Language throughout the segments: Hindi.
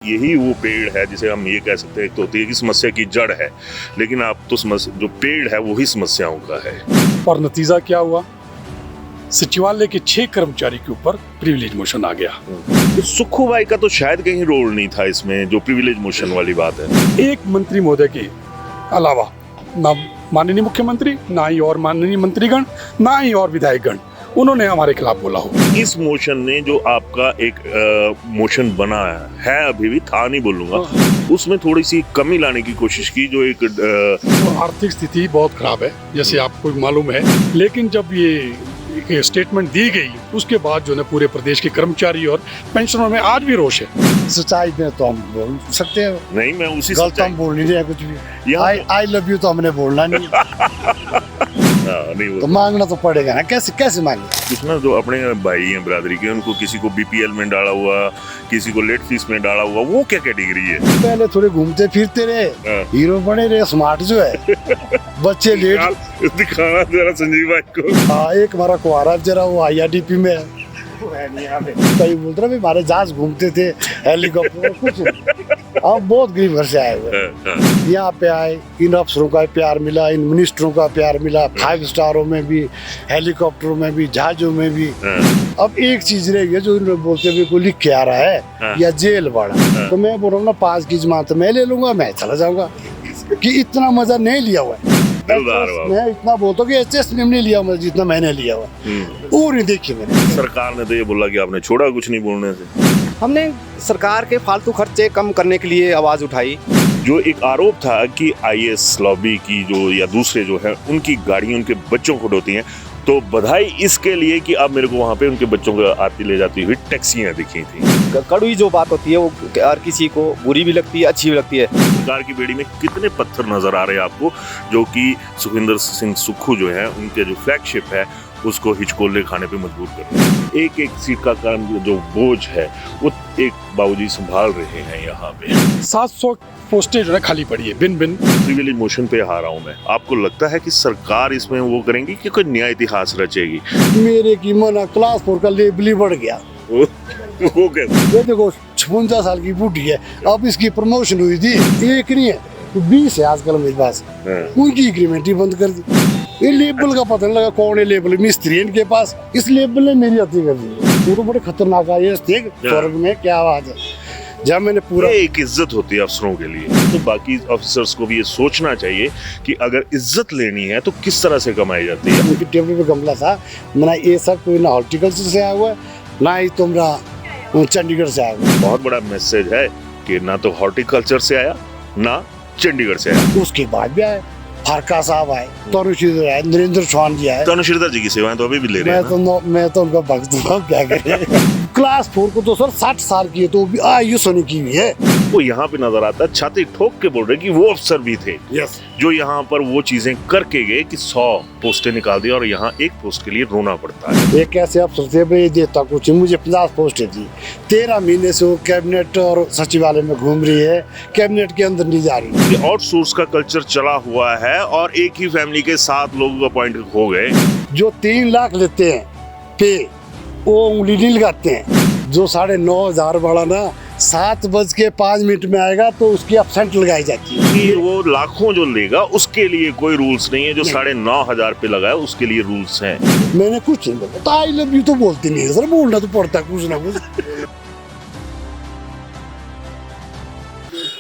यही वो पेड़ है जिसे हम ये कह सकते हैं, एक तो होती है कि समस्या की जड़ है, लेकिन आप तो जो पेड़ है वही समस्याओं का है। और नतीजा क्या हुआ? सचिवालय के 6 कर्मचारी के ऊपर प्रिविलेज मोशन आ गया। तो सुक्खू भाई का तो शायद कहीं रोल नहीं था इसमें, जो प्रिविलेज मोशन वाली बात है। एक मंत्री महोदय के अलावा ना माननीय मुख्यमंत्री, ना ही और माननीय मंत्रीगण, ना ही और विधायकगण उन्होंने हमारे खिलाफ बोला हो। इस मोशन ने जो आपका एक मोशन बना है, अभी भी था नहीं बोलूंगा, उसमें थोड़ी सी कमी लाने की कोशिश की। जो एक आर्थिक स्थिति बहुत खराब है, जैसे आपको मालूम है, लेकिन जब ये स्टेटमेंट दी गई उसके बाद जो है पूरे प्रदेश के कर्मचारी और पेंशनरों में आज भी रोष है। सच्चाई में तो हम बोल सकते हैं, नहीं मैं उसी गलत हम बोल नहीं रहे कुछ भी। आई लव यू तो हमने बोलना नहीं। नहीं तो मांगना तो पड़ेगा ना, कैसे मांगे। कुछ ना जो अपने भाई हैं बिरादरी के, उनको किसी को बीपीएल में डाला हुआ, किसी को लेट फीस में डाला हुआ, वो क्या कैटेगरी है? पहले थोड़े घूमते फिरते रहे, हीरो बने रहे, स्मार्ट जो है। बच्चे लेट दिखाना जरा संजीव भाई को। हाँ, एक हमारा कुआरा जरा वो IRDP में कहीं बोलते रहे हमारे जहाज घूमते थे, हेलीकॉप्टर, कुछ अब बहुत गरीब घर से आए हुए यहाँ पे आए। इन अफसरों का प्यार मिला, इन मिनिस्टरों का प्यार मिला, 5 स्टारों में भी, हेलीकॉप्टरों में भी, जहाजों में भी। अब एक चीज रह गई जो इन्होंने बोलते हुए कोई लिख के आ रहा है या जेल वाला, तो मैं बोल रहा हूँ ना 5 की जमानत मैं ले लूंगा, मैं चला जाऊंगा। कि इतना मजा नहीं लिया हुआ है। मैं इतना बोलता हूँ कि HS ने नहीं लिया जितना मैंने लिया हुआ, वो नहीं देखी मैंने। सरकार ने तो ये बोला कि आपने छोड़ा कुछ नहीं बोलने से। हमने सरकार के फालतू खर्चे कम करने के लिए आवाज उठाई। जो एक आरोप था कि IAS लॉबी की जो या दूसरे जो है उनकी गाड़ियां उनके बच्चों को ढोती हैं, तो बधाई इसके लिए कि अब मेरे को वहाँ पे उनके बच्चों को आती ले जाती हुई टैक्सियां दिखी थी। कड़वी जो बात होती है वो हर किसी को बुरी भी लगती है, अच्छी भी लगती है। सरकार की बेड़ी में कितने पत्थर नजर आ रहे हैं आपको, जो कि सुखविंदर सिंह सुक्खू जो है उनके जो फ्लैगशिप है उसको हिचकोले खाने पे मजबूर कर रहे हैं। एक एक सीट का काम जो बोझ है वो एक बाबूजी संभाल रहे हैं। यहाँ पे 700 पोस्टें जो है खाली पड़ी है बिन प्रिविलेज मोशन पे हारा हूँ मैं। आपको लगता है कि सरकार इसमें वो करेंगी कि कोई नया इतिहास रचेगी? मेरे की मना क्लास 4 का लेबल ही बढ़ गया। वो कैसे? ये देखो 56 साल की बूढ़ी है, अब इसकी प्रमोशन हुई थी, एक नहीं है तो 20 है आजकल मेरे पास। उनकी एग्रीमेंट ही बंद कर दी। ये लेबल का पता नहीं लगा कौन है लेबल, मिस्त्री इनके पास, इस लेबल ने मेरी हत्या कर दी। वो तो बड़े खतरनाक है, स्वर्ग में क्या बात है। जब मैंने पूरा एक इज्जत होती है अफसरों के लिए, तो बाकी अफसर्स को भी ये सोचना चाहिए कि अगर इज्जत लेनी है तो किस तरह से कमाई जाती है। उनकी टेबल पे गमला था, मैंने ये सब कोई ना हॉर्टिकल्चर से आया हुआ है, ना ही तुम्हारा चंडीगढ़ से आया हुआ। बहुत बड़ा मैसेज है कि ना तो हॉर्टिकल्चर से आया ना चंडीगढ़ से आया। उसके बाद भी आए, फारका साहब आए, तनुश्रीधर आए, नरेंद्र चौहान जी आए। तनुश्रीधर जी की सेवाएं तो अभी भी ले रहे हैं। मैं तो उनका भक्त हूँ, क्या करें। क्लास 4 को तो सर 60 साल की है, तो आयुष होने की हुई है। वो यहाँ पे नजर आता है, छाती ठोक के बोल रहे कि वो अफसर भी थे जो यहाँ पर वो चीजें करके गए कि 100 पोस्टें निकाल दी और यहाँ एक पोस्ट के लिए रोना पड़ता है। एक ऐसे अफसर थे भाई, देता कुछ, मुझे 50 पोस्टें दी। 13 महीने से वो कैबिनेट और सचिवालय में घूम रही है, कैबिनेट के अंदर नहीं जा रही। आउटसोर्स का कल्चर चला हुआ है और एक ही फैमिली के 7 लोग अपॉइंट हो गए। जो 3 लाख लेते हैं पे, वो उंगली नहीं लगाते हैं। जो 9,500 वाला ना 7:05 में आएगा तो उसकी एब्सेंट लगाई जाती है। वो लाखों जो लेगा उसके लिए कोई रूल्स नहीं है, जो 9,500 पे लगा है उसके लिए रूल्स हैं। मैंने कुछ नहीं बोला, तो आई लव यू तो बोलती नहीं है सर, बोलना तो पड़ता है कुछ ना कुछ।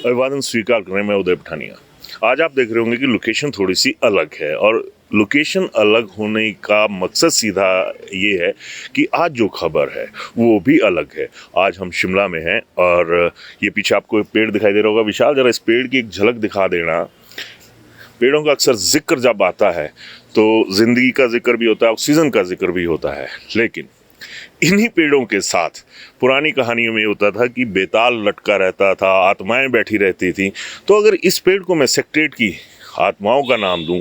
अभिवादन स्वीकार कर रहे हैं, मैं उदय पठानिया। आज आप देख रहे होंगे कि लोकेशन थोड़ी सी अलग है, और लोकेशन अलग होने का मकसद सीधा ये है कि आज जो खबर है वो भी अलग है। आज हम शिमला में हैं और ये पीछे आपको एक पेड़ दिखाई दे रहा होगा। विशाल, जरा इस पेड़ की एक झलक दिखा देना। पेड़ों का अक्सर जिक्र जब आता है तो जिंदगी का जिक्र भी होता है, ऑक्सीजन का जिक्र भी होता है, लेकिन इन्हीं पेड़ों के साथ पुरानी कहानियों में होता था कि बेताल लटका रहता था, आत्माएं बैठी रहती थी। तो अगर इस पेड़ को मैं सेक्रेट की आत्माओं का नाम दूं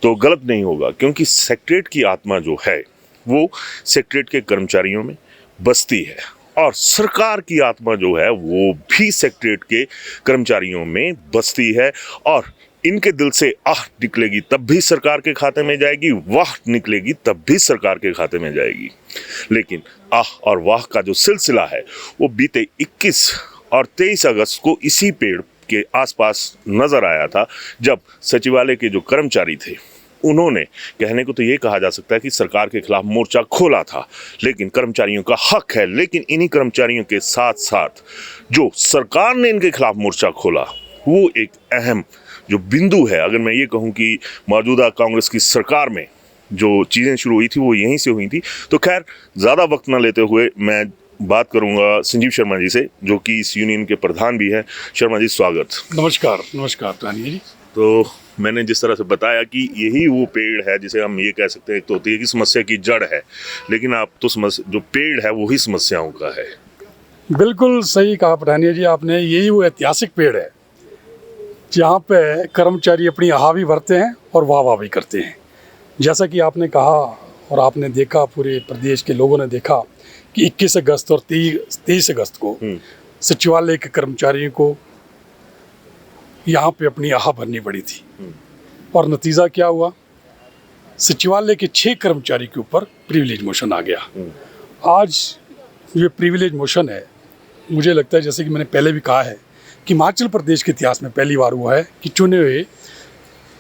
तो गलत नहीं होगा, क्योंकि सेक्रेट की आत्मा जो है वो सेक्रेट के कर्मचारियों में बसती है, और सरकार की आत्मा जो है वो भी सेक्रेट के कर्मचारियों में बसती है। और इनके दिल से आह निकलेगी तब भी सरकार के खाते में जाएगी, वाह निकलेगी तब भी सरकार के खाते में जाएगी। लेकिन आह और वाह का जो सिलसिला है वो बीते 21 और 23 अगस्त को इसी पेड़ के आसपास नजर आया था जब सचिवालय के जो कर्मचारी थे उन्होंने, कहने को तो ये कहा जा सकता है कि सरकार के खिलाफ मोर्चा खोला था, लेकिन कर्मचारियों का हक है, लेकिन इन्हीं कर्मचारियों के साथ साथ जो सरकार ने इनके खिलाफ मोर्चा खोला वो एक अहम जो बिंदु है। अगर मैं ये कहूँ कि मौजूदा कांग्रेस की सरकार में जो चीज़ें शुरू हुई थी वो यहीं से हुई थी। तो खैर ज़्यादा वक्त ना लेते हुए मैं बात करूंगा संजीव शर्मा जी से, जो कि इस यूनियन के प्रधान भी हैं। शर्मा जी स्वागत। नमस्कार। नमस्कार तानिया जी। तो मैंने जिस तरह से बताया कि यही वो पेड़ है जिसे हम ये कह सकते हैं, एक तो होती है कि समस्या की जड़ है, लेकिन आप तो जो पेड़ है वही समस्याओं का है। बिल्कुल सही कहा पठानिया जी आपने। यही वो ऐतिहासिक पेड़ है जहाँ पे कर्मचारी अपनी आह भी भरते हैं और वाह भी करते हैं। जैसा कि आपने कहा और आपने देखा, पूरे प्रदेश के लोगों ने देखा कि 21 अगस्त और 23 अगस्त को सचिवालय के कर्मचारियों को यहाँ पे अपनी आह भरनी पड़ी थी और नतीजा क्या हुआ, सचिवालय के 6 कर्मचारी के ऊपर प्रिविलेज मोशन आ गया। आज ये प्रिविलेज मोशन है, मुझे लगता है जैसे कि मैंने पहले भी कहा है कि हिमाचल प्रदेश के इतिहास में पहली बार हुआ है कि चुने हुए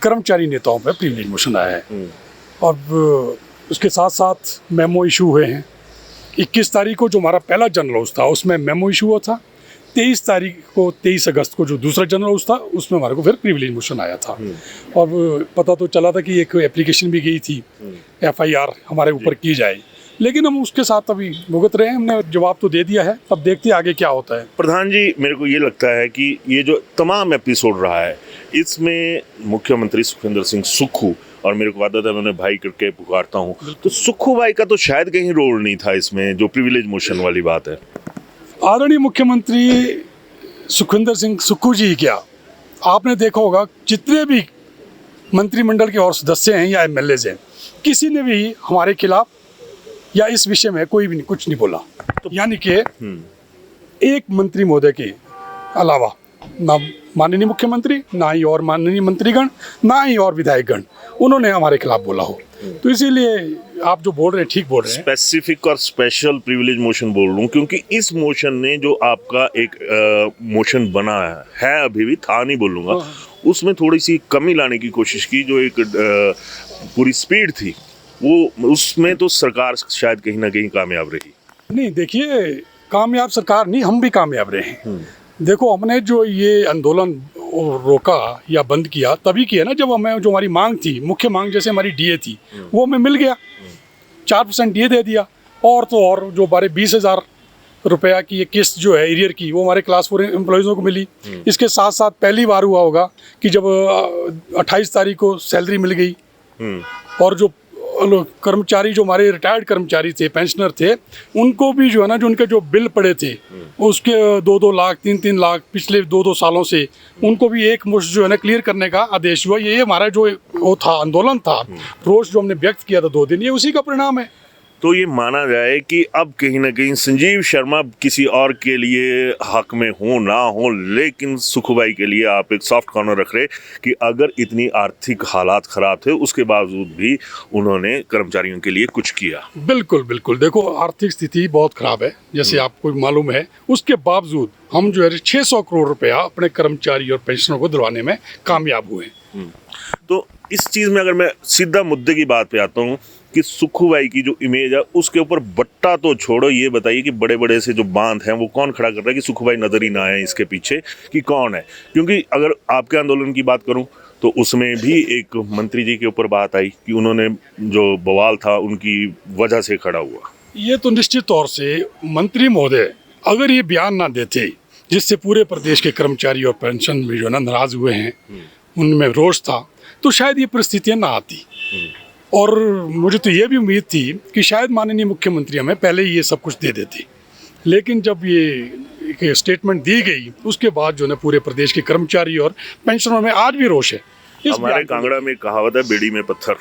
कर्मचारी नेताओं पर प्रिविलेज मोशन आया है। और उसके साथ साथ मेमो इशू हुए हैं। 21 तारीख को जो हमारा पहला जनरल हाउस था उसमें मेमो इशू हुआ था। 23 तारीख को 23 अगस्त को जो दूसरा जनरल हाउस था उसमें हमारे को फिर प्रिविलेज मोशन आया था। और पता तो चला था कि एक एप्लीकेशन भी गई थी FIR हमारे ऊपर की जाए, लेकिन हम उसके साथ अभी भुगत रहे हैं। हमने जवाब तो दे दिया है, तब देखते हैं आगे क्या होता है। प्रधान जी, मेरे को ये लगता है कि ये जो तमाम एपिसोड रहा है इसमें मुख्यमंत्री सुखविंदर सिंह सुक्खू, और मेरे को आदत है मैंने भाई करके पुकारता हूँ, तो सुक्खू भाई का तो शायद कहीं रोल नहीं था इसमें, जो प्रिविलेज मोशन वाली बात है। आदरणीय मुख्यमंत्री सुखविंदर सिंह सुक्खू जी, क्या आपने देखा होगा जितने भी मंत्रिमंडल के और सदस्य हैं या MLAs हैं, किसी ने भी हमारे खिलाफ या इस विषय में कोई भी कुछ नहीं बोला। तो यानी कि एक मंत्री महोदय के अलावा ना माननीय मुख्यमंत्री, ना ही और माननीय मंत्रीगण, ना ही और विधायकगण उन्होंने हमारे खिलाफ बोला हो। तो इसीलिए आप जो बोल रहे हैं ठीक बोल रहे हैं। स्पेसिफिक और स्पेशल प्रिविलेज मोशन बोल रहा हूँ क्योंकि इस मोशन ने जो आपका एक मोशन बना है, अभी भी था नहीं बोलूँगा, उसमें थोड़ी सी कमी लाने की कोशिश की। जो एक पूरी स्पीड थी वो, उसमें तो सरकार शायद कहीं ना कहीं कामयाब रही। नहीं, देखिए कामयाब सरकार नहीं, हम भी कामयाब रहे हैं। देखो, हमने जो ये आंदोलन रोका या बंद किया तभी किया ना जब हमें जो हमारी मांग थी, मुख्य मांग जैसे हमारी DA थी, वो हमें मिल गया। 4% DA दे दिया, और तो और जो हमारे 20,000 रुपया की ये किस्त जो है एरियर की, वो हमारे क्लास 4 एम्प्लॉयज़ों को मिली। इसके साथ साथ पहली बार हुआ होगा कि जब 28 तारीख को सैलरी मिल गई, और जो कर्मचारी जो हमारे रिटायर्ड कर्मचारी थे, पेंशनर थे, उनको भी जो है ना, जो उनके जो बिल पड़े थे उसके 2-2 लाख 3-3 लाख पिछले 2-2 सालों से, उनको भी एक मुश्त जो है ना क्लियर करने का आदेश हुआ। ये हमारा जो वो था आंदोलन था, रोष जो हमने व्यक्त किया था 2 दिन, ये उसी का परिणाम है। तो ये माना जाए कि अब कहीं ना कहीं संजीव शर्मा किसी और के लिए हक में हो ना हो, लेकिन सुक्खू भाई के लिए आप एक सॉफ्ट कॉर्नर रख रहे कि अगर इतनी आर्थिक हालात खराब थे उसके बावजूद भी उन्होंने कर्मचारियों के लिए कुछ किया। बिल्कुल बिल्कुल। देखो, आर्थिक स्थिति बहुत खराब है जैसे आपको मालूम है, उसके बावजूद हम जो है 600 करोड़ रुपया अपने कर्मचारी और पेंशनरों को दिलवाने में कामयाब हुए। तो इस चीज़ में अगर मैं सीधा मुद्दे की बात पे आता हूँ कि सुक्खू भाई की जो इमेज है उसके ऊपर बट्टा तो छोड़ो, ये बताइए कि बड़े बड़े से जो बांध हैं वो कौन खड़ा कर रहा है कि सुक्खू भाई नजर ही ना आए इसके पीछे कि कौन है। क्योंकि अगर आपके आंदोलन की बात करूं तो उसमें भी एक मंत्री जी के ऊपर बात आई कि उन्होंने जो बवाल था उनकी वजह से खड़ा हुआ। ये तो निश्चित तौर से मंत्री महोदय अगर ये बयान ना देते जिससे पूरे प्रदेश के कर्मचारी और पेंशन भी जो ना नाराज हुए हैं, उनमें रोष था, तो शायद ये परिस्थितियाँ ना आती। और मुझे तो ये भी उम्मीद थी कि शायद माननीय मुख्यमंत्री हमें पहले ही ये सब कुछ दे देते, लेकिन जब ये स्टेटमेंट दी गई उसके बाद जो है पूरे प्रदेश के कर्मचारी और पेंशनरों में आज भी रोष है। हमारे कांगड़ा में कहावत है बेड़ी में पत्थर,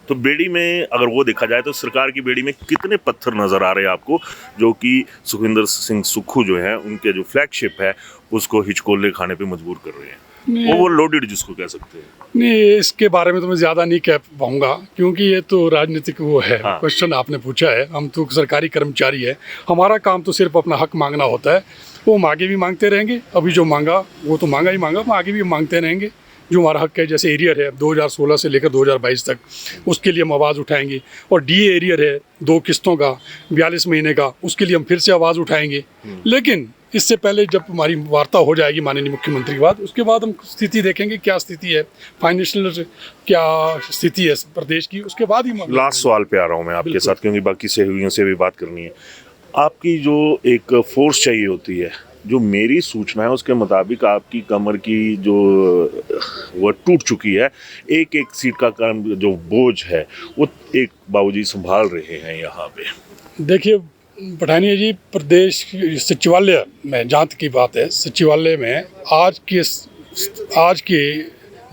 तो बेड़ी में अगर वो देखा जाए तो सरकार की बेड़ी में कितने पत्थर नजर आ रहे हैं आपको, जो कि सुखविंदर सिंह सुक्खू जो है उनके जो फ्लैगशिप है उसको हिचकोले खाने पे मजबूर कर रहे हैं, ओवरलोडेड जिसको कह सकते हैं। नहीं, इसके बारे में तो मैं ज़्यादा नहीं कह पाऊँगा क्योंकि ये तो राजनीतिक वो है। क्वेश्चन आपने पूछा है, हम तो सरकारी कर्मचारी है, हमारा काम तो सिर्फ अपना हक मांगना होता है। वो हम आगे भी मांगते रहेंगे। अभी जो मांगा वो तो मांगा ही मांगा, हम आगे भी मांगते रहेंगे। जो हमारा हक है, जैसे एरियर है 2016 से लेकर 2022 तक, उसके लिए हम आवाज़ उठाएंगे। और डीए एरियर है 2 किस्तों का 42 महीने का, उसके लिए हम फिर से आवाज़ उठाएंगे। लेकिन इससे पहले जब हमारी वार्ता हो जाएगी माननीय मुख्यमंत्री के बाद, उसके बाद हम स्थिति देखेंगे क्या स्थिति है, फाइनेंशियल क्या स्थिति है प्रदेश की, उसके बाद ही लास्ट सवाल पे आ रहा हूँ मैं आपके साथ, क्योंकि बाकी सहयोगियों से भी बात करनी है। आपकी जो एक फोर्स चाहिए होती है, जो मेरी सूचना है उसके मुताबिक आपकी कमर की जो वो टूट चुकी है, एक एक सीट का काम जो बोझ है वो एक बाबूजी संभाल रहे हैं यहाँ पे। देखिए पठानिया जी, प्रदेश सचिवालय में जहाँ तक की बात है, सचिवालय में आज के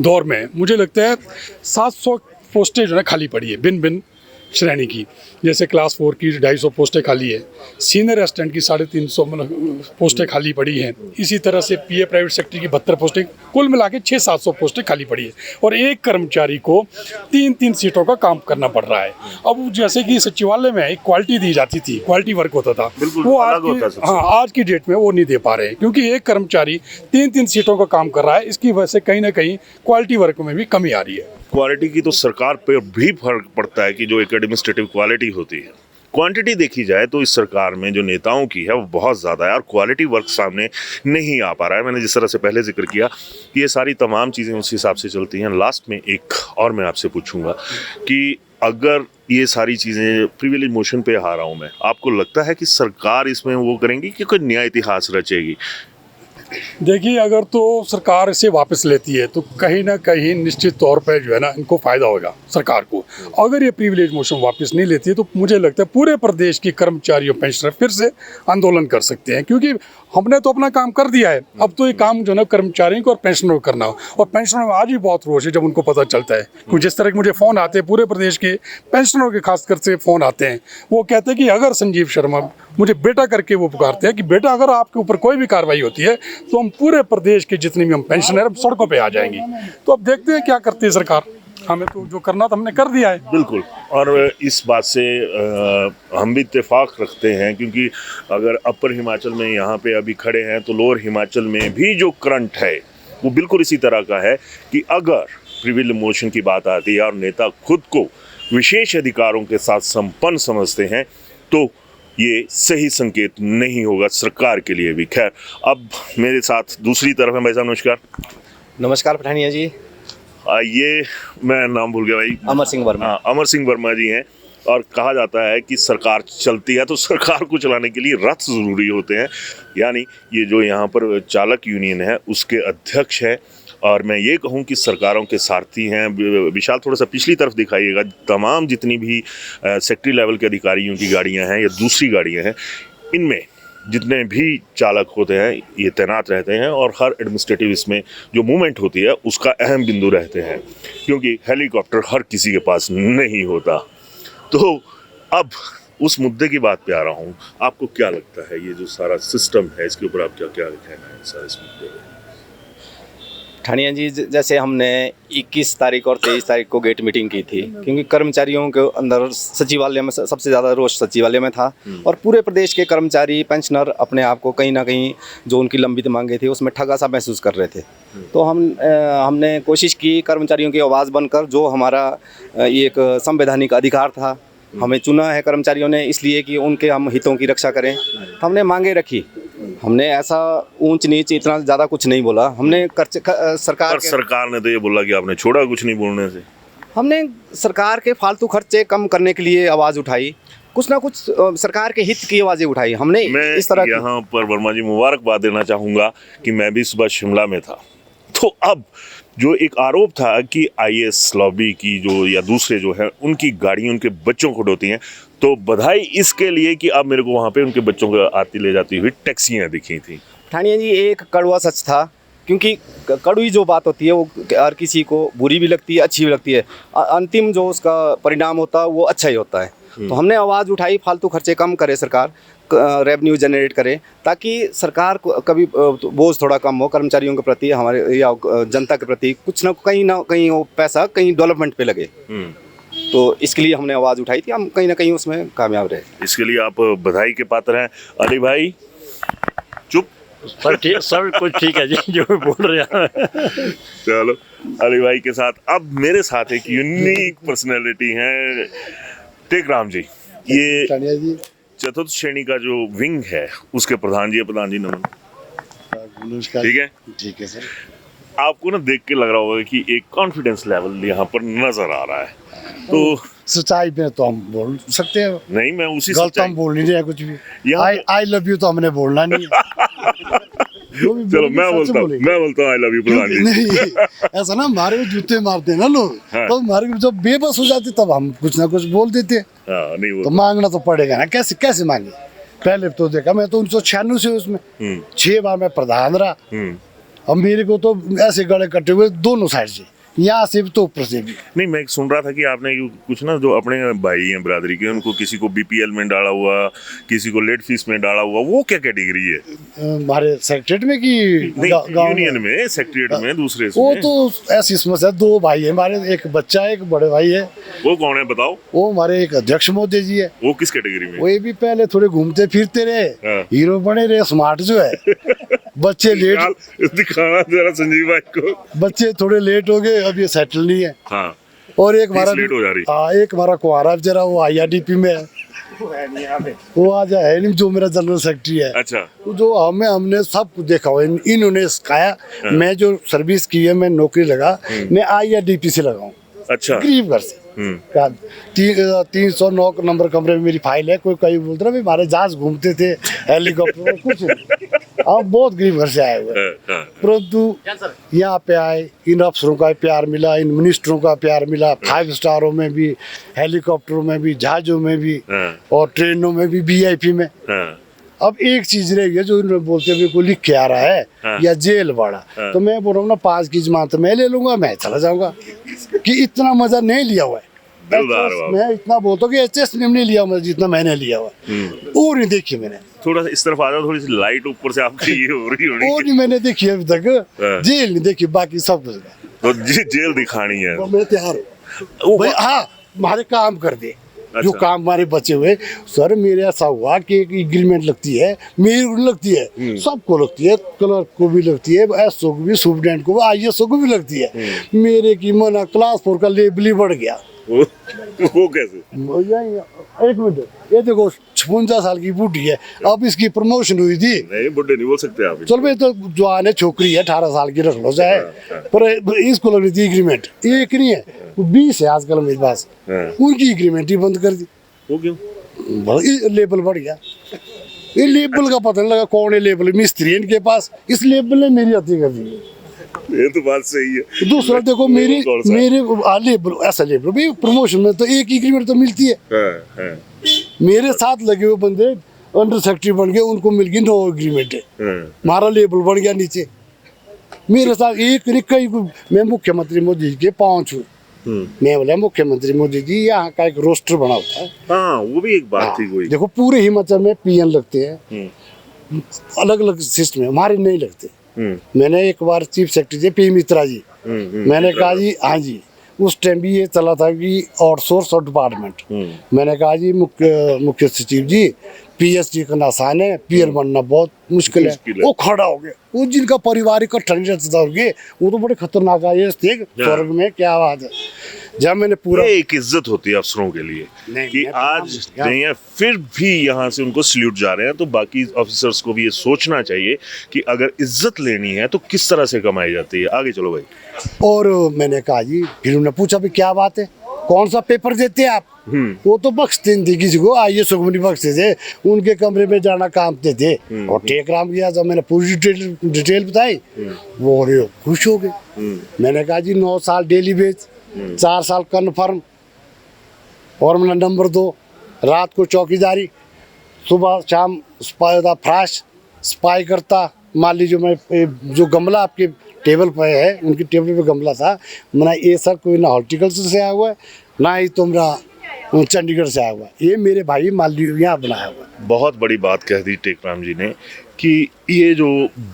दौर में मुझे लगता है 700 पोस्टें जो है खाली पड़ी है, भिन्न श्रेणी की। जैसे क्लास 4 की 250 पोस्टें खाली है, सीनियर असिस्टेंट की 350 पोस्टें खाली पड़ी हैं। इसी तरह से पीए प्राइवेट सेक्टर की 72 पोस्टें, कुल मिला के 600-700 पोस्टें खाली पड़ी है। और एक कर्मचारी को 3-3 सीटों का काम करना पड़ रहा है। अब जैसे कि सचिवालय में एक क्वालिटी दी जाती थी, क्वालिटी वर्क होता था, वो आज की डेट में वो नहीं दे पा रहे, क्योंकि एक कर्मचारी 3-3 सीटों का काम कर रहा है। इसकी वजह से कहीं ना कहीं क्वालिटी वर्क में भी कमी आ रही है। क्वालिटी की तो सरकार पे भी फर्क पड़ता है कि जो एक एडमिनिस्ट्रेटिव क्वालिटी होती है। क्वांटिटी देखी जाए तो इस सरकार में जो नेताओं की है वो बहुत ज़्यादा है और क्वालिटी वर्क सामने नहीं आ पा रहा है। मैंने जिस तरह से पहले जिक्र किया कि ये सारी तमाम चीज़ें उस हिसाब से चलती हैं। लास्ट में एक और मैं आपसे पूछूंगा कि अगर ये सारी चीज़ें प्रिविलेज मोशन पे आ रहा हूँ मैं, आपको लगता है कि सरकार इसमें वो करेंगी कि कोई नया इतिहास रचेगी? देखिए, अगर तो सरकार इसे वापस लेती है तो कहीं ना कहीं निश्चित तौर पर जो है ना, इनको फ़ायदा होगा सरकार को। अगर ये प्रिविलेज मोशन वापस नहीं लेती है तो मुझे लगता है पूरे प्रदेश के कर्मचारी और पेंशनर फिर से आंदोलन कर सकते हैं, क्योंकि हमने तो अपना काम कर दिया है। अब तो ये काम जो है ना कर्मचारियों को और पेंशनरों को करना हो। और पेंशनरों में आज भी बहुत रोष है जब उनको पता चलता है, क्योंकि जिस तरह के मुझे फ़ोन आते हैं पूरे प्रदेश के पेंशनरों के खासकर से फ़ोन आते हैं, वो कहते हैं कि अगर संजीव शर्मा, मुझे बेटा करके वो पुकारते हैं कि बेटा अगर आपके ऊपर कोई भी कार्रवाई होती है तो हम पूरे प्रदेश के जितने भी हम पेंशनर हम सड़कों पे आ जाएंगे। तो अब देखते हैं क्या करती है सरकार। हमें तो जो करना था हमने कर दिया है। बिल्कुल, और इस बात से हम भी इत्तेफाक रखते हैं, क्योंकि अगर अपर हिमाचल में यहाँ पे अभी खड़े हैं तो लोअर हिमाचल में भी जो करंट है वो बिल्कुल इसी तरह का है कि अगर प्रिविलेज मोशन की बात आती है और नेता खुद को विशेष अधिकारों के साथ संपन्न समझते हैं तो ये सही संकेत नहीं होगा सरकार के लिए भी। खैर, अब मेरे साथ दूसरी तरफ है भाई साहब। नमस्कार। नमस्कार पठानिया जी। ये मैं नाम भूल गया भाई। अमर सिंह वर्मा। हाँ, अमर सिंह वर्मा जी हैं। और कहा जाता है कि सरकार चलती है तो सरकार को चलाने के लिए रथ ज़रूरी होते हैं। यानी ये जो यहाँ पर चालक यूनियन है उसके अध्यक्ष है, और मैं ये कहूँ कि सरकारों के सारथी हैं। विशाल, थोड़ा सा पिछली तरफ दिखाइएगा। तमाम जितनी भी सेक्टरी लेवल के अधिकारियों की गाड़ियाँ हैं या दूसरी गाड़ियाँ हैं, इनमें जितने भी चालक होते हैं ये तैनात रहते हैं और हर एडमिनिस्ट्रेटिव इसमें जो मूवमेंट होती है उसका अहम बिंदु रहते हैं, क्योंकि हेलीकॉप्टर हर किसी के पास नहीं होता। तो अब उस मुद्दे की बात पे आ रहा हूँ, आपको क्या लगता है ये जो सारा सिस्टम है इसके ऊपर आप क्या क्या कहना है सर इस मुद्दे में? ठानिया जी, जैसे हमने 21 तारीख और 23 तारीख को गेट मीटिंग की थी, क्योंकि कर्मचारियों के अंदर सचिवालय में सबसे ज़्यादा रोष सचिवालय में था और पूरे प्रदेश के कर्मचारी पेंशनर अपने आप को कहीं ना कहीं जो उनकी लंबित मांगे थी उसमें ठगा सा महसूस कर रहे थे। तो हमने कोशिश की कर्मचारियों की आवाज़ बनकर, जो हमारा ये एक संवैधानिक अधिकार था, हमें चुना है कर्मचारियों ने इसलिए कि उनके हम हितों की रक्षा करें। तो हमने मांगे रखी। हमने ऐसा ऊंच नीच इतना ज़्यादा कुछ नहीं बोला। हमने सरकार ने तो ये बोला कि आपने छोड़ा कुछ नहीं बोलने से। हमने सरकार के फालतू खर्चे कम करने के लिए आवाज़ उठाई, कुछ ना कुछ सरकार के हित की आवाज़ें उठाई हमने। मैं इस तरह यहाँ पर वर्मा जी मुबारकबाद देना चाहूँगा कि मैं भी सुबह शिमला में था, तो अब जो एक आरोप था कि आईएएस लॉबी की जो या दूसरे जो है उनकी गाड़ी उनके बच्चों को ढोती हैं, तो बधाई इसके लिए कि अब मेरे को वहाँ पे उनके बच्चों को आती ले जाती हुई टैक्सियाँ दिखी थी। ठानिया जी, एक कड़वा सच था, क्योंकि कड़वी जो बात होती है वो हर किसी को बुरी भी लगती है, अच्छी भी लगती है। अंतिम जो उसका परिणाम होता है वो अच्छा ही होता है। तो हमने आवाज़ उठाई, फालतू खर्चे कम करे सरकार, रेवेन्यू जनरेट करे, ताकि सरकार को कभी बोझ थोड़ा कम हो कर्मचारियों के प्रति, हमारे या जनता के प्रति, कुछ ना कहीं वो पैसा कहीं डेवलपमेंट पे लगे। तो इसके लिए हमने आवाज़ उठाई थी, हम कहीं ना कहीं उसमें कामयाब रहे। इसके लिए आप बधाई के पात्र हैं। अली भाई चुप। सब कुछ ठीक है जी जो बोल रहे हैं। चलो अली भाई के साथ अब मेरे साथ एक यूनिक पर्सनैलिटी है टेकराम जी। ये टानिया जी चतुर्थ श्रेणी का जो विंग है उसके प्रधान जी है। प्रधान जी नमन। नमस्कार। ठीक है, ठीक है सर। आपको ना देख के लग रहा होगा कि एक कॉन्फिडेंस लेवल यहाँ पर नजर आ रहा है, तो सच्चाई पे तो हम बोल सकते हैं, नहीं मैं उसी गलत सच्चाई हम बोल नहीं रहे हैं कुछ भी। यहाँ आई लव यू तो हमने बोलना नहीं है। जो भी चलो बोलेंगे मैं सच बोलेंगे। बोलता हूँ आई लव यू प्रधान जी। नहीं ऐसा ना हमारे को जूते मारते हैं ना लोग, हाँ। तो हमारे को जब बेबस हो जाते तब हम कुछ ना कुछ बोल देते हैं। हाँ नहीं तो वो मांगना तो पड़ेगा ना, कैसे कैसे मांगे। पहले तो देखा मैं तो 1996 से उसमें 6 बार मैं प्रधान रहा। अब मेरे को तो ऐसे गले कटे हुए दोनों साइड से, यहाँ से भी तो ऊपर से भी। नहीं मैं सुन रहा था कि आपने कुछ ना जो अपने भाई हैं बरादरी के उनको किसी को बीपीएल में डाला हुआ, किसी को लेट फीस में डाला हुआ, वो क्या कैटेगरी है? हमारे सेक्रेटरीट में कि नहीं गाँव यूनियन में, सेक्रेटरीट में, दूसरे वो इसमें? तो ऐसी समस्या, 2 भाई है हमारे, एक बच्चा है, एक बड़े भाई है। वो कौन है बताओ? वो हमारे एक अध्यक्ष मोदी जी है। वो किस कैटेगरी में? वो ये भी पहले थोड़े घूमते फिरते रहे, हाँ। हीरो बने रहे, स्मार्ट जो है। बच्चे लेट, दिखाना जरा संजीव भाई को। बच्चे थोड़े लेट हो गए, अब ये सेटल नहीं है। हाँ और एक हमारा लेट हो जा रही। हाँ, एक हमारा कुआरा जरा वो IRDP में है, वो आज है नहीं, जो मेरा जनरल सेक्रेटरी है। अच्छा जो हमने सब कुछ देखा हुआ, इन्होंने सिखाया। मैं जो सर्विस की है, मैं नौकरी लगा, मैं IRDP से लगा हूँ, अच्छा गरीब घर से। 309 नंबर कमरे में मेरी फाइल है। कोई कहीं बोलता ना हमारे जहाज घूमते थे हेलीकॉप्टर में, कुछ नहीं। हम बहुत गरीब घर से आए हुए हैं। हाँ, परंतु यहाँ पे आए, इन अफसरों का प्यार मिला, इन मिनिस्टरों का प्यार मिला, 5 स्टारों में भी, हेलीकॉप्टरों में भी, जहाजों में भी, हाँ। और ट्रेनों में भी, VIP में। हाँ, अब एक चीज रह गई जो इन्होंने बोलते हुए कोई लिख के आ रहा है, हाँ। या जेल वाला, तो मैं बोल रहा हूँ ना 5 की जमानत मैं ले लूंगा, मैं चला जाऊंगा, कि इतना मजा नहीं लिया हुआ है। दिलदार बाबू। मैं इतना बोलता हूँ कि HS ने नहीं लिया मजा जितना मैंने लिया हुआ है। और नहीं देखी मैंने, थोड़ा सा इस तरफ आ जाओ, थोड़ी सी लाइट ऊपर से आपकी ये हो रही और होनी। नहीं मैंने देखी अभी हाँ। तक, जेल नहीं देखी, बाकी सब कुछ। तो जेल दिखानी है। मैं तैयार हूँ भाई। हाँ, हमारे काम कर दे, जो अच्छा। काम हमारे बचे हुए। सर मेरे ऐसा हुआ कि एक एग्रीमेंट लगती है, मेरे को नहीं लगती है, सबको लगती है, क्लर्क को भी लगती है, SO को भी, सुपरडेंट को भी, ISO को भी लगती है। मेरे की मना क्लास 4 का लेबल ही बढ़ गया। वो कैसे? एक मिनट, ये देखो 56 साल की बूढ़ी है, अब इसकी प्रमोशन हुई थी। नहीं बुढ़े नहीं बोल सकते आप। चल भाई, तो जवान है, छोकरी है, 18 साल की, रख लो चाहे, पर इसको लग रही थी एग्रीमेंट, एक नहीं है, 20 है आजकल मेरे पास। हाँ। उनकी एग्रीमेंट ही बंद कर दी, वो क्यों? लेबल बढ़ गया। ये लेबल का पता नहीं लगा कौन है लेबल, मिस्त्री है इनके पास, इस लेबल ने मेरी हत्या कर दी है। ये तो बात सही है। दूसरा देखो, मेरे कौन सा? लेबल ऐसा लेबल भाई, प्रमोशन में तो एक एग्रीमेंट तो मिलती है। हाँ, हाँ, मेरे साथ लगे हुए बंदे अंडर सेक्रेटरी बन गए, उनको मिल गई 9 एग्रीमेंट है, हाँ। हमारा लेबल बढ़ गया नीचे। मेरे साथ एक नहीं कई, मैं मुख्यमंत्री मोदी जी के 5 हूँ। मैं बोला मुख्यमंत्री मोदी जी, यहाँ का एक रोस्टर बना होता है। हाँ वो भी एक बात थी कोई। देखो पूरे हिमाचल में PN लगते हैं, अलग अलग सिस्टम है, हमारे नहीं लगते। मैंने एक बार चीफ सेक्रेटरी थे P मित्रा जी, मैंने कहा जी हाँ जी, उस टाइम भी ये चला था कि आउटसोर्स और डिपार्टमेंट। मैंने कहा जी मुख्य सचिव जी, PSG करना आसान है, PR बनना बहुत मुश्किल है। वो खड़ा हो गया, वो जिनका परिवार इकट्ठा नहीं रहता होंगे, वो तो बड़े खतरनाक आए थे स्वर्ग में, क्या बात है। जब मैंने पूरा, ये एक इज्जत होती है अफसरों के लिए नहीं, कि मैं आज यहाँ- नहीं है फिर भी यहाँ से उनको सल्यूट जा रहे हैं। तो बाकी ऑफिसर्स को भी ये सोचना चाहिए कि अगर इज्जत लेनी है तो किस तरह से कमाई जाती है। आगे चलो भाई। और मैंने कहा जी, फिर उन्होंने पूछा भी क्या बात है, कौन सा पेपर देते हैं आप? वो तो बख्शते नहीं थे किसी को, ISO को नहीं बख्शते थे, उनके कमरे में जाना कामते थे। और टेकराम किया, जब मैंने पूरी डिटेल बताई, वो खुश हो गए। मैंने कहा जी 9 साल डेली बेच, 4 साल कन्फर्म, और मेरा नंबर 2 रात को चौकीदारी, सुबह शाम स्पाई होता, फ्राश स्पाई करता। मान लीजिए मैं जो गमला आपके टेबल पर है, उनकी टेबल पे गमला था, मैंने ये सर कोई ना हॉर्टिकल्चर से आया हुआ है, ना ही तो मेरा चंडीगढ़ से आया हुआ है, ये मेरे भाई मालदीव यहाँ बनाया हुआ है। बहुत बड़ी बात कह दी टेकराम जी ने कि ये जो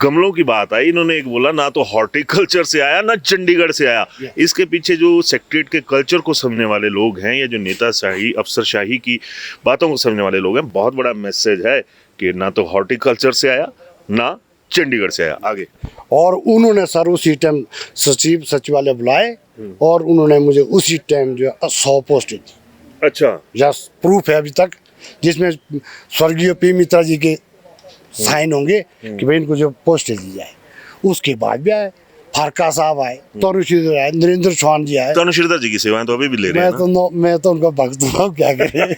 गमलों की बात आई, इन्होंने एक बोला ना तो हॉर्टिकल्चर से आया ना चंडीगढ़ से आया। इसके पीछे जो सेक्रेटरीट के कल्चर को समझने वाले लोग हैं, या जो नेताशाही अफसरशाही की बातों को समझने वाले लोग हैं, बहुत बड़ा मैसेज है कि ना तो हॉर्टिकल्चर से आया ना चंडीगढ़ से आया, आगे। और उन्होंने सर उसी टाइम सचिवालय बुलाए और उन्होंने मुझे उसी टाइम जो 100 पोस्ट दी। अच्छा, जस्ट प्रूफ है अभी तक, जिसमें स्वर्गीय पी मित्रा जी के साइन होंगे कि भाई इनको जो पोस्ट दी जाए। उसके बाद भी आए, फारका साहब आए, तरुण आए, नरेंद्र चौहान जी आए। तरुण श्रीधर जी की सेवाएं तो अभी भी ले रहे हैं मैं तो उनका भक्त हूँ, क्या करें।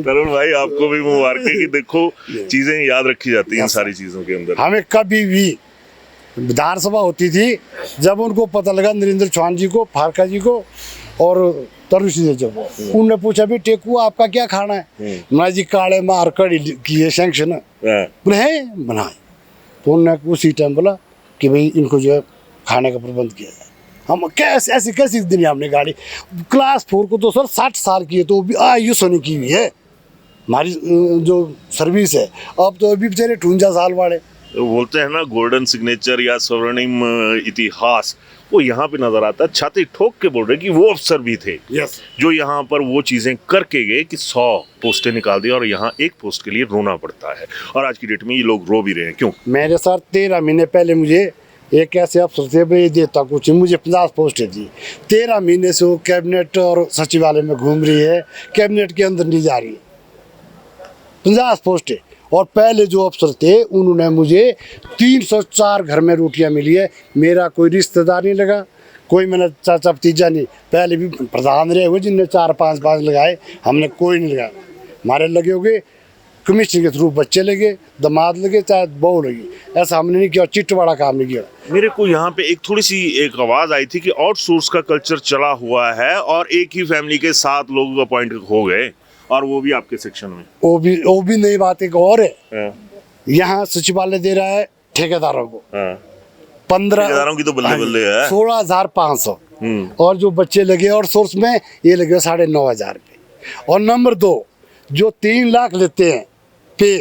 तरुण भाई, आपको भी मुबारक है कि देखो चीजें याद रखी जाती हैं इन सारी चीजों के अंदर। हमें कभी भी विधानसभा होती थी, जब उनको पता लगा नरेंद्र चौहान जी को, फारका जी को और तरुण श्रीधर जी को, उन्होंने पूछा भी टेकू आपका क्या खाना है? मैं जी काले मार कड़ी की है सैंक्शन बोले है बनाए। तो उन्होंने उसी टाइम बोला कि भाई इनको जो है खाने का प्रबंध किया जाए। हम कैसे ऐसी कैसी दिन हमने गाड़ी क्लास 4 को तो सर 60 साल की है, तो भी आयुष होने की हुई है हमारी जो सर्विस है। अब तो अभी बेचारे 58 साल वाले। बोलते हैं ना गोल्डन सिग्नेचर या स्वर्णिम इतिहास, वो यहाँ पे नजर आता है। छाती ठोक के बोल रहे कि वो अफसर भी थे जो यहाँ पर वो चीजें करके गए कि 100 पोस्टें निकाल दी और यहाँ एक पोस्ट के लिए रोना पड़ता है। और आज की डेट में ये लोग रो भी रहे हैं। क्यों? मेरे साथ 13 महीने पहले मुझे एक ऐसे अफसर थे, भाई देता कुछ, मुझे 50 पोस्टें दी। 13 महीने से वो कैबिनेट और सचिवालय में घूम रही है, कैबिनेट के अंदर नहीं जा रही है। 50 पोस्टें। और पहले जो अफसर थे उन्होंने मुझे 304 घर में रोटियां मिली है। मेरा कोई रिश्तेदार नहीं लगा, कोई मेरा चाचा भतीजा नहीं। पहले भी प्रधान रहे हुए जिनने 4-5 लगाए, हमने कोई नहीं लगाया। हमारे लगे हुए कमीशन के थ्रू बच्चे लगे, दामाद लगे, चाहे बहू लगी, ऐसा हमने नहीं किया, चिट्ठ वाला काम नहीं किया। मेरे को यहाँ पे एक थोड़ी सी एक आवाज आई थी कि आउटसोर्स का कल्चर चला हुआ है और एक ही फैमिली के 7 लोग अपॉइंट हो गए, और वो भी आपके सेक्शन में। वो भी नई बात एक और है। यहाँ सचिवालय दे रहा है ठेकेदारों को 15 ठेकेदारों की तो बल्ले बल्ले है 16,500 और जो बच्चे लगे और सोर्स में ये लगे 9,500 पे। और नंबर 2 जो 3 लाख लेते हैं पे,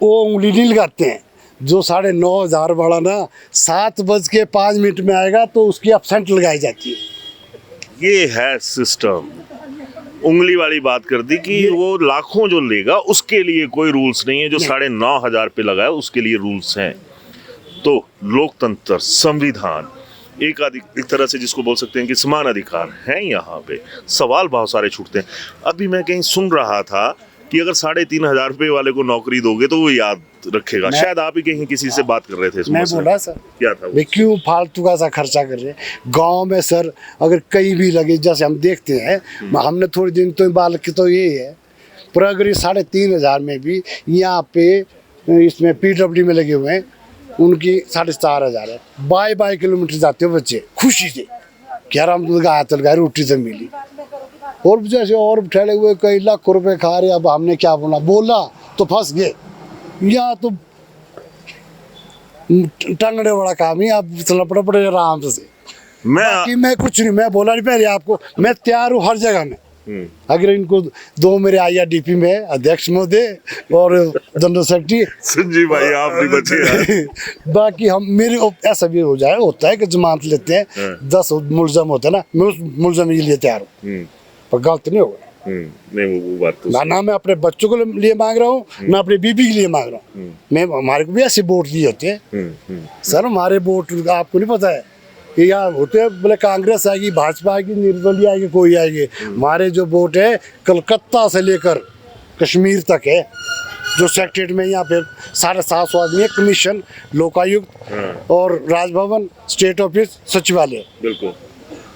वो उंगली नहीं लगाते हैं। जो 9,500 वाला ना 7:05 में आएगा तो उसकी एब्सेंट लगाई जाती है। ये है सिस्टम। उंगली वाली बात कर दी कि वो लाखों जो लेगा उसके लिए कोई रूल्स नहीं है, जो 9,500 पे लगाया उसके लिए रूल्स हैं। तो लोकतंत्र, संविधान, एक तरह से जिसको बोल सकते हैं कि समान अधिकार हैं। यहाँ पे सवाल बहुत सारे छूटते हैं। अभी मैं कहीं सुन रहा था कि अगर 3,500 रुपये वाले को नौकरी दोगे तो वो याद रखेगा। शायद आप ही कहीं किसी से बात कर रहे थे इस मैं मसले बोला में। सर क्या था वो? वे क्यों फालतू का सा खर्चा कर रहे हैं गांव में सर? अगर कहीं भी लगे, जैसे हम देखते हैं, हमने थोड़े दिन तो बाल की तो ये है, पर अगर ये 3,500 में भी यहाँ पे इसमें PWD में लगे हुए हैं, उनकी 4,500 है। बाई किलोमीटर जाते हो बच्चे खुशी से, क्या हम लगाया रोटी तो मिली। और जैसे और ठहरे हुए कई लाख रुपए खा रहे, अब हमने क्या बोला तो फंस गए। यहाँ तो टंगड़े वाला काम ही, आप लपड़े पड़े आराम से। मैं कुछ नहीं, मैं बोला नहीं पहले आपको, मैं तैयार हूँ हर जगह में। अगर इनको 2 मेरे IRDP में अध्यक्ष महोदय और जनरल सेक्रेटरी संजीव भाई, आप नहीं बचे। बाकी हम मेरे ऐसा भी हो जाए, होता है कि जमानत लेते हैं 10 मुलजम होते हैं ना, मैं उस मुलजम के लिए तैयार हूँ, पर गलत नहीं होगा। नहीं वो बात तो ना मैं अपने बच्चों के लिए मांग रहा हूँ, ना अपनी बीबी के लिए मांग रहा हूँ। मैं हमारे को भी ऐसे वोट दिए होते हैं सर। हमारे वोट आपको नहीं पता है, यहाँ होते हैं बोले कांग्रेस आएगी, भाजपा आएगी, निर्दलीय आएगी, कोई आएगी। हमारे जो वोट है कलकत्ता से लेकर कश्मीर तक है। जो सेक्रेटरीट में यहाँ पे 750 आदमी है, कमीशन, लोकायुक्त और राजभवन, स्टेट ऑफिस, सचिवालय। बिल्कुल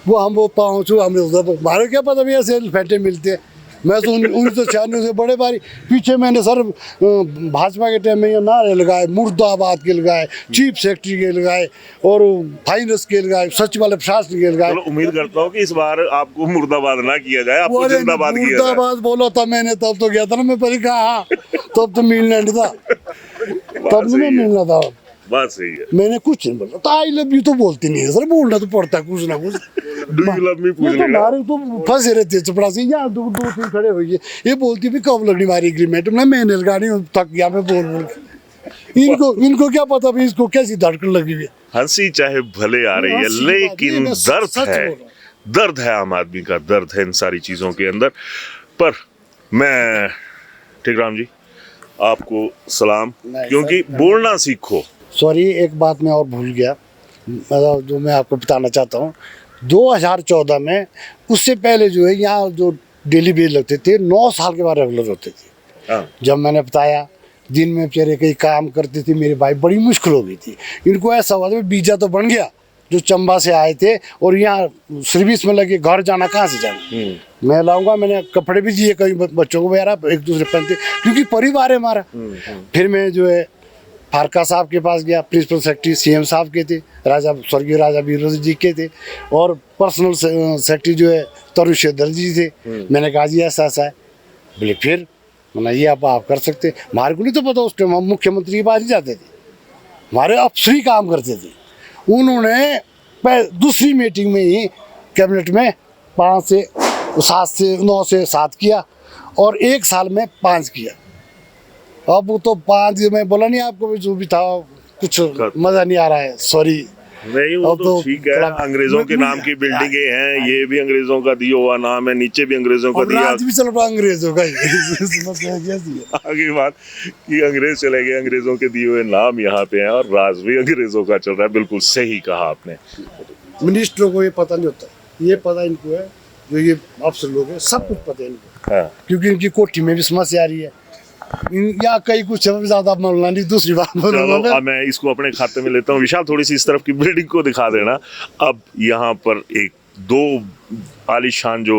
वो पहुँचू, हमारे क्या पता भैया ऐसे फैंटे मिलते हैं। मैं तो 1996 से बड़े बारी पीछे मैंने सर भाजपा के टाइम में ये नारे लगाए, मुर्दाबाद के लगाए, चीफ सेक्रेटरी के लगाए और फाइनेंस के लगाए, सचिवालय प्रशासन के लगाए। उम्मीद करता हूँ कि इस बार आपको मुर्दाबाद ना किया जाए, आपको जिंदाबाद किया जाए। मुर्दाबाद बोला था मैंने, तब तो गया था ना मैं पहले कहा, तब तो मिलना नहीं था, तब नहीं मिलना था। बात सही है। मैंने कुछ नहीं बोला, तो आई लव यू तो बोलती नहीं है सर, बोलना तो पड़ता है कुछ ना कुछ। डू यू लव मी पूछ लेगा। हमारे तो फंसे रहते चपड़ासी, यहाँ 2-3 खड़े हुए, ये बोलती भी कब लगनी हमारी एग्रीमेंट में, मैंने लगानी थक गया मैं बोल इनको क्या पता भी इसको कैसी धड़कन लगी हुई है। हंसी चाहे भले आ रही है, लेकिन दर्द है आम आदमी का, दर्द है इन सारी चीजों के अंदर। पर मैं ठेकराम जी, आपको सलाम, नहीं, क्योंकि सर, बोलना सीखो। सॉरी, एक बात मैं और भूल गया, मतलब जो मैं आपको बताना चाहता हूँ। 2014 में, उससे पहले जो है यहाँ जो डेली बेज लगते थे 9 साल के बाद रेगुलर होते थे। हाँ, जब मैंने बताया दिन में बेचारे कहीं काम करते थे मेरे भाई, बड़ी मुश्किल हो गई थी। इनको ऐसा हुआ था वीजा तो बन गया, जो चंबा से आए थे और यहाँ सर्विस में लगे, घर जाना कहाँ से जाना। मैं लाऊंगा, मैंने कपड़े भी दिए कई बच्चों को वगैरह, एक दूसरे पहनते, क्योंकि परिवार है हमारा। फिर मैं जो है फारका साहब के पास गया, प्रिंसिपल सेक्रेटरी सीएम साहब के थे, स्वर्गीय राजा वीर जी के थे, और पर्सनल सेक्रेटरी जो है तरुण शेखर जी थे। मैंने कहा जी ऐसा ऐसा है। बोले फिर मैंने ये आप कर सकते। हमारे को नहीं तो पता, उस टाइम हम मुख्यमंत्री के पास नहीं जाते थे, हमारे अफसर ही काम करते थे। उन्होंने दूसरी मीटिंग में ही कैबिनेट में 5 से 7 से 9 से 7 किया और 1 साल में 5 किया। अब वो तो 5 मैं बोला नहीं आपको, जो भी था कुछ मज़ा नहीं आ रहा है, सॉरी। नहीं वो अब तो तो ठीक है, थोड़ा अंग्रेजों के नाम की बिल्डिंगें हैं, ये भी अंग्रेजों का दिया हुआ नाम है, नीचे भी अंग्रेजों का अब दिया। राज भी चल रहा अंग्रेजों का ही। आगे बात कि अंग्रेज चले गए, अंग्रेजों के दिए हुए नाम यहाँ पे हैं और राज भी अंग्रेजों का चल रहा है। बिल्कुल सही कहा आपने। मिनिस्टरों को ये पता नहीं होता, ये पता इनको है, जो ये अफसर लोग हैं सब कुछ पता है इनको। हाँ, क्योंकि इनकी कोठी में भी समस्या आ रही है, या कई कुछ ज्यादा मामला नहीं। दूसरी बात चलो अब मैं इसको अपने खाते में लेता हूँ। विशाल, थोड़ी सी इस तरफ की बिल्डिंग को दिखा देना। अब यहाँ पर 2 आलीशान जो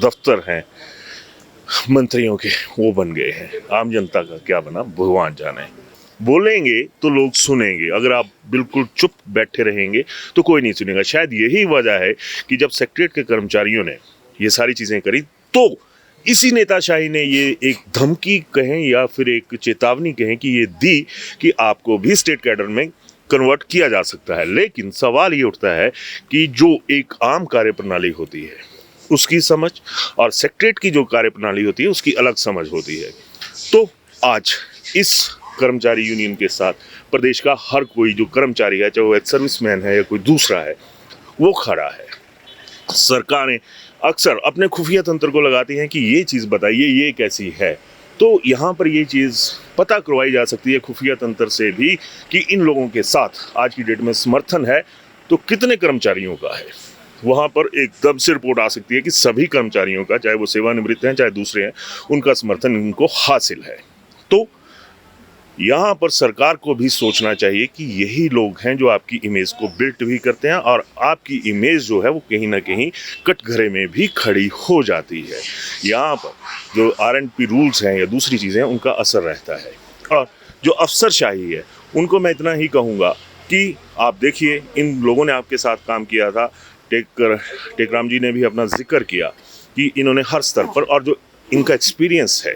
दफ्तर हैं मंत्रियों के, वो बन गए हैं। आम जनता का क्या बना भगवान जाने। बोलेंगे तो लोग सुनेंगे, अगर आप बिल्कुल चुप बैठे रहेंगे तो कोई नहीं सुनेगा। शायद यही वजह है कि जब सेक्रेटरीट के कर्मचारियों ने ये सारी चीज़ें करी, तो इसी नेताशाही ने ये एक धमकी कहें या फिर एक चेतावनी कहें कि ये दी कि आपको भी स्टेट कैडर में कन्वर्ट किया जा सकता है। लेकिन सवाल ये उठता है कि जो एक आम कार्यप्रणाली होती है उसकी समझ और सेक्रेटरीट की जो कार्यप्रणाली होती है उसकी अलग समझ होती है। तो आज इस कर्मचारी यूनियन के साथ प्रदेश का हर कोई जो कर्मचारी है, चाहे वो एक्स सर्विसमैन है या कोई दूसरा है, वो खड़ा है। सरकारें अक्सर अपने खुफिया तंत्र को लगाती हैं कि ये चीज़ बताइए ये कैसी है, तो यहाँ पर ये चीज़ पता करवाई जा सकती है खुफिया तंत्र से भी कि इन लोगों के साथ आज की डेट में समर्थन है तो कितने कर्मचारियों का है। वहाँ पर एकदम से रिपोर्ट आ सकती है कि सभी कर्मचारियों का, चाहे वो सेवानिवृत्त हैं चाहे दूसरे हैं, उनका समर्थन इनको हासिल है। तो यहाँ पर सरकार को भी सोचना चाहिए कि यही लोग हैं जो आपकी इमेज को बिल्ट भी करते हैं और आपकी इमेज जो है वो कहीं ना कहीं कटघरे में भी खड़ी हो जाती है। यहाँ पर जो R&P रूल्स हैं या दूसरी चीज़ें हैं उनका असर रहता है। और जो अफसरशाही है उनको मैं इतना ही कहूँगा कि आप देखिए, इन लोगों ने आपके साथ काम किया था। टेकराम जी ने भी अपना जिक्र किया कि इन्होंने हर स्तर पर, और जो इनका एक्सपीरियंस है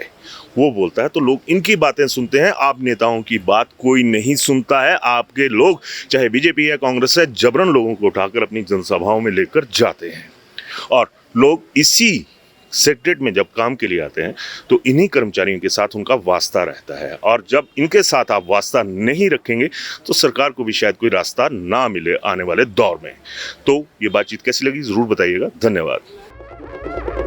वो बोलता है, तो लोग इनकी बातें सुनते हैं। आप नेताओं की बात कोई नहीं सुनता है। आपके लोग, चाहे बीजेपी है कांग्रेस है, जबरन लोगों को उठाकर अपनी जनसभाओं में लेकर जाते हैं। और लोग इसी सेक्रेटरीट में जब काम के लिए आते हैं तो इन्हीं कर्मचारियों के साथ उनका वास्ता रहता है। और जब इनके साथ आप वास्ता नहीं रखेंगे तो सरकार को भी शायद कोई रास्ता ना मिले आने वाले दौर में। तो ये बातचीत कैसी लगी ज़रूर बताइएगा। धन्यवाद।